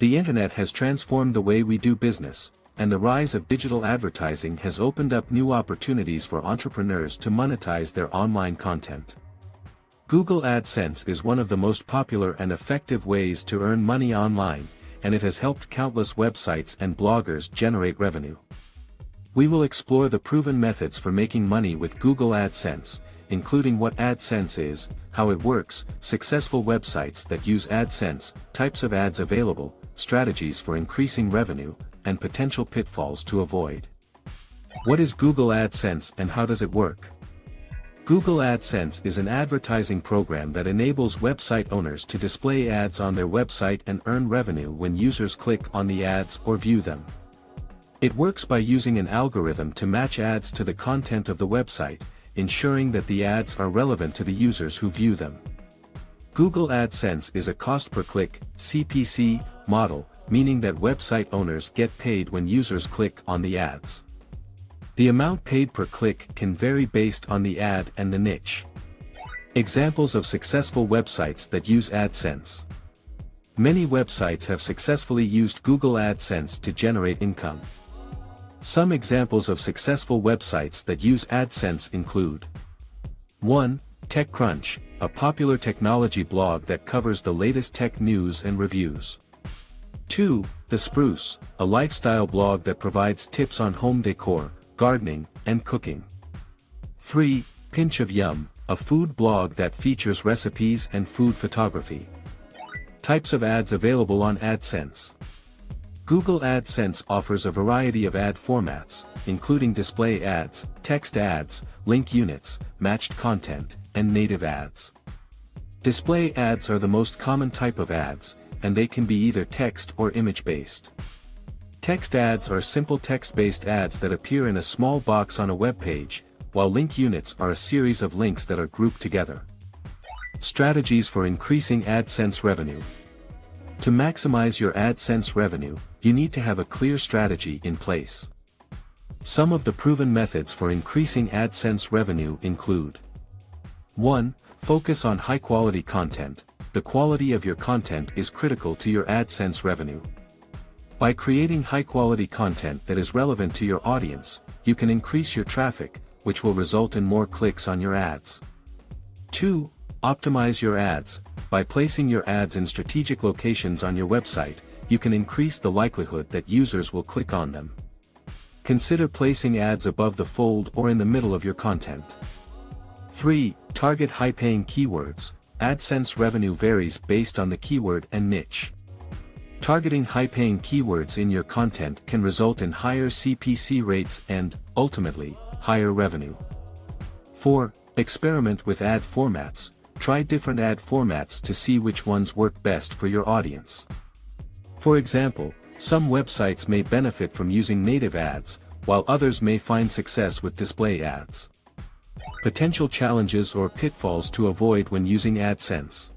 The internet has transformed the way we do business, and the rise of digital advertising has opened up new opportunities for entrepreneurs to monetize their online content. Google AdSense is one of the most popular and effective ways to earn money online, and it has helped countless websites and bloggers generate revenue. We will explore the proven methods for making money with Google AdSense, including what AdSense is, how it works, successful websites that use AdSense, types of ads available, strategies for increasing revenue, and potential pitfalls to avoid. What is Google AdSense and how does it work? Google AdSense is an advertising program that enables website owners to display ads on their website and earn revenue when users click on the ads or view them. It works by using an algorithm to match ads to the content of the website, ensuring that the ads are relevant to the users who view them. Google AdSense is a cost-per-click (CPC) model, meaning that website owners get paid when users click on the ads. The amount paid per click can vary based on the ad and the niche. Examples of successful websites that use AdSense. Many websites have successfully used Google AdSense to generate income. Some examples of successful websites that use AdSense include 1. TechCrunch, a popular technology blog that covers the latest tech news and reviews. 2. The Spruce, a lifestyle blog that provides tips on home decor, gardening, and cooking. 3. Pinch of Yum, a food blog that features recipes and food photography. Types of ads available on AdSense. Google AdSense offers a variety of ad formats, including display ads, text ads, link units, matched content, and native ads. Display ads are the most common type of ads, and they can be either text or image-based. Text ads are simple text-based ads that appear in a small box on a web page, while link units are a series of links that are grouped together. Strategies for increasing AdSense revenue. To maximize your AdSense revenue, you need to have a clear strategy in place. Some of the proven methods for increasing AdSense revenue include: 1. Focus on high-quality content. The quality of your content is critical to your AdSense revenue. By creating high-quality content that is relevant to your audience, you can increase your traffic, which will result in more clicks on your ads. 2. Optimize your ads. By placing your ads in strategic locations on your website, you can increase the likelihood that users will click on them. Consider placing ads above the fold or in the middle of your content. 3. Target high-paying keywords. AdSense revenue varies based on the keyword and niche. Targeting high-paying keywords in your content can result in higher CPC rates and, ultimately, higher revenue. 4. Experiment with ad formats. Try different ad formats to see which ones work best for your audience. For example, some websites may benefit from using native ads, while others may find success with display ads. Potential challenges or pitfalls to avoid when using AdSense.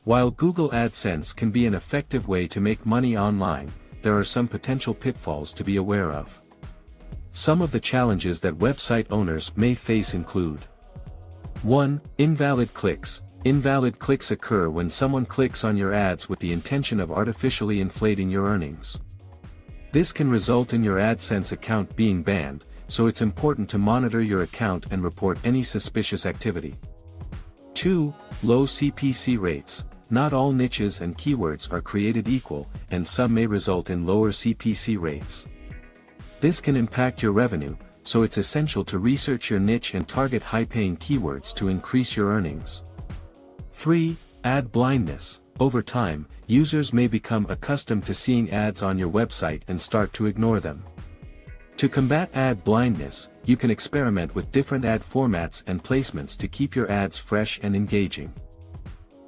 While Google AdSense can be an effective way to make money online, there are some potential pitfalls to be aware of. Some of the challenges that website owners may face include: 1. Invalid clicks. Invalid clicks occur when someone clicks on your ads with the intention of artificially inflating your earnings. This can result in your AdSense account being banned, so it's important to monitor your account and report any suspicious activity. 2. Low CPC rates. Not all niches and keywords are created equal, and some may result in lower CPC rates. This can impact your revenue, so it's essential to research your niche and target high-paying keywords to increase your earnings. 3. Ad blindness. Over time, users may become accustomed to seeing ads on your website and start to ignore them. To combat ad blindness, you can experiment with different ad formats and placements to keep your ads fresh and engaging.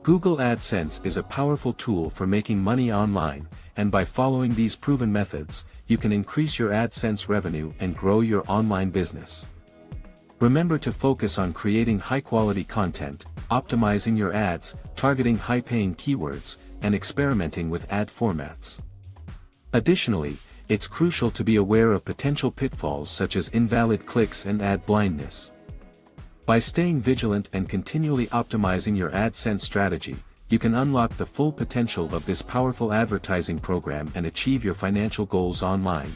Google AdSense is a powerful tool for making money online, and by following these proven methods, you can increase your AdSense revenue and grow your online business. Remember to focus on creating high-quality content, optimizing your ads, targeting high-paying keywords, and experimenting with ad formats. Additionally, it's crucial to be aware of potential pitfalls such as invalid clicks and ad blindness. By staying vigilant and continually optimizing your AdSense strategy, you can unlock the full potential of this powerful advertising program and achieve your financial goals online.